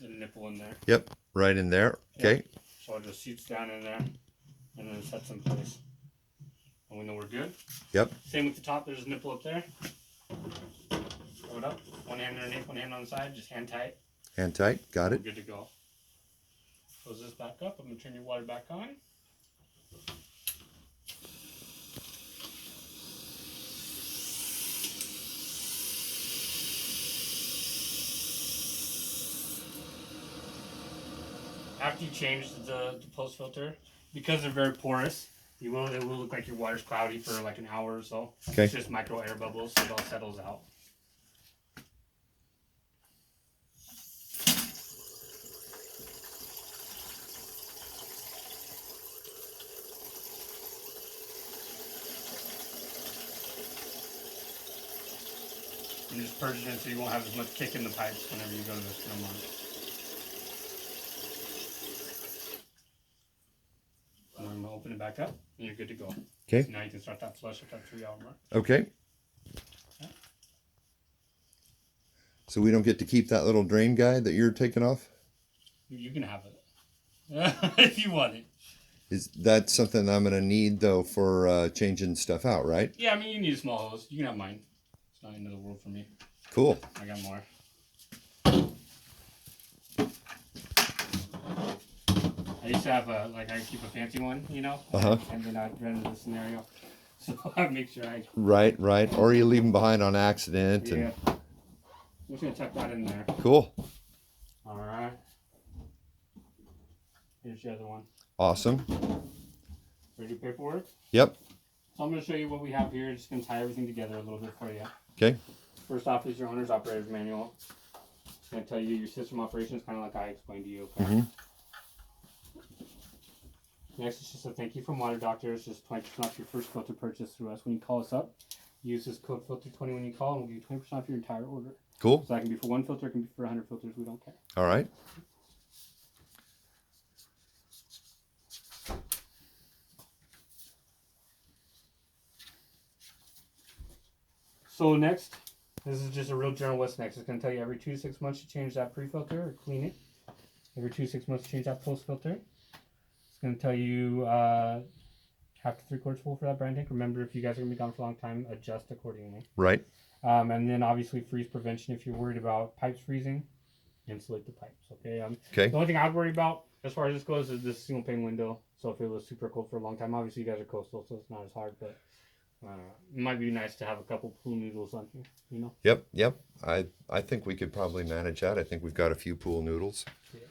a nipple in there. Yep, right in there. Okay. Yep. So it just seats down in there, and then it sets in place. And we know we're good. Yep. Same with the top. There's a nipple up there. Throw it up. One hand underneath, one hand on the side. Just hand tight. Hand tight. Got it. We're good to go. Close this back up. I'm going to turn your water back on. After you change the post filter, because they're very porous, it will look like your water's cloudy for like an hour or so. Okay. It's just micro air bubbles, so it all settles out. And just purge it in so you won't have as much kick in the pipes whenever you go to the film on it. And I'm going to open it back up, and you're good to go. Okay. So now you can start that flush at that 3-hour mark. Okay. Yeah. So we don't get to keep that little drain guide that you're taking off? You can have it. If you want it. Is that something I'm going to need, though, for changing stuff out, right? Yeah, I mean, you need a small hose. You can have mine. It's not the end of the world for me. Cool. I got more. I used to have I keep a fancy one, you know? Uh-huh. And then I'd run into the scenario. So I make sure I... Right. Or you leave them behind on accident. Yeah. And... I'm just going to tuck that in there. Cool. All right. Here's the other one. Awesome. Ready to paperwork? Yep. So I'm going to show you what we have here. Just going to tie everything together a little bit for you. Okay. First off is your owner's operator's manual. It's going to tell you your system operations, kind of like I explained to you. Okay? Mm-hmm. Next is just a thank you from Water Doctors. Just 20% off your first filter purchase through us when you call us up. Use this code filter20 when you call, and we'll give you 20% off your entire order. Cool. So that can be for one filter, it can be for 100 filters. We don't care. All right. So next, this is just a real general what's next. It's going to tell you every 2 to 6 months to change that pre-filter or clean it. Every 2 to 6 months to change that post-filter. It's going to tell you half to 3/4 full for that brine tank. Remember, if you guys are going to be gone for a long time, adjust accordingly. Right. And then obviously freeze prevention. If you're worried about pipes freezing, insulate the pipes. Okay. Okay. The only thing I'd worry about as far as this goes is this single pane window. So if it was super cold for a long time, obviously you guys are coastal, so it's not as hard. But it might be nice to have a couple pool noodles on here. You know. Yep. I think we could probably manage that. I think we've got a few pool noodles. Yeah.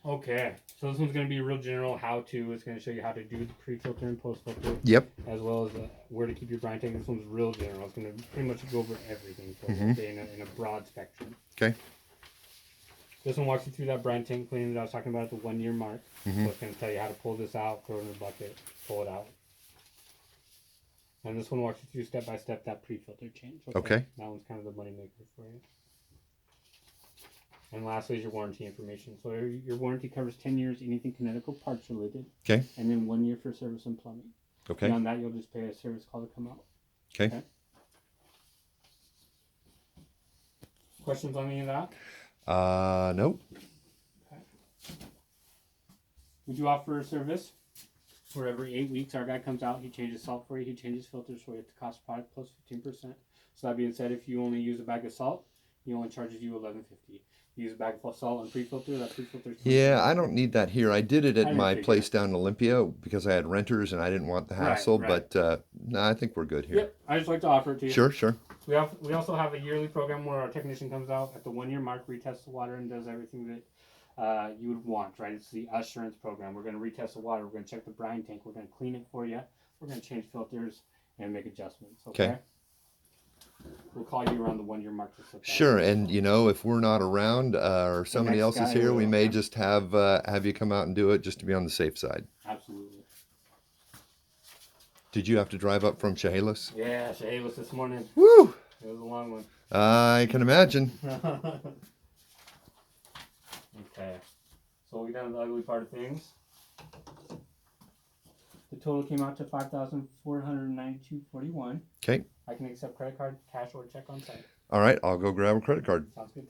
Okay, so this one's going to be a real general how-to. It's going to show you how to do the pre-filter and post-filter. Yep. As well as where to keep your brine tank. This one's real general. It's going to pretty much go over everything for you, okay, in a broad spectrum. Okay. This one walks you through that brine tank cleaning that I was talking about at the 1 year mark. So it's going to tell you how to pull this out, throw it in a bucket, pull it out. And this one walks you through step-by-step that pre-filter change. Okay. That one's kind of the money maker for you. And lastly is your warranty information. So your warranty covers 10 years, anything Connecticut parts related. Okay. And then 1 year for service and plumbing. Okay. Beyond that, you'll just pay a service call to come out. Okay. Questions on any of that? Nope. Okay. We do offer a service where every 8 weeks our guy comes out, he changes salt for you, he changes filters for you at the cost of product plus 15%. So that being said, if you only use a bag of salt, he only charges you $11.50. Use a bag of salt and pre-filter. That pre-filter. Yeah, I don't need that here. I did it at my place down in Olympia because I had renters and I didn't want the hassle. Right. But no, I think we're good here. Yep, I just like to offer it to you. Sure. We also have a yearly program where our technician comes out at the 1 year mark, retests the water, and does everything that you would want. Right? It's the assurance program. We're going to retest the water. We're going to check the brine tank. We're going to clean it for you. We're going to change filters and make adjustments. Okay. We'll call you around the 1 year mark to set that. Sure, and if we're not around or somebody else is here, we may just have you come out and do it just to be on the safe side. Absolutely. Did you have to drive up from Chehalis? Yeah, Chehalis this morning. Woo! It was a long one. I can imagine. Okay, so we done the ugly part of things. The total came out to $5,492.41. Okay. I can accept credit card, cash, or check on site. All right, I'll go grab a credit card. Sounds good.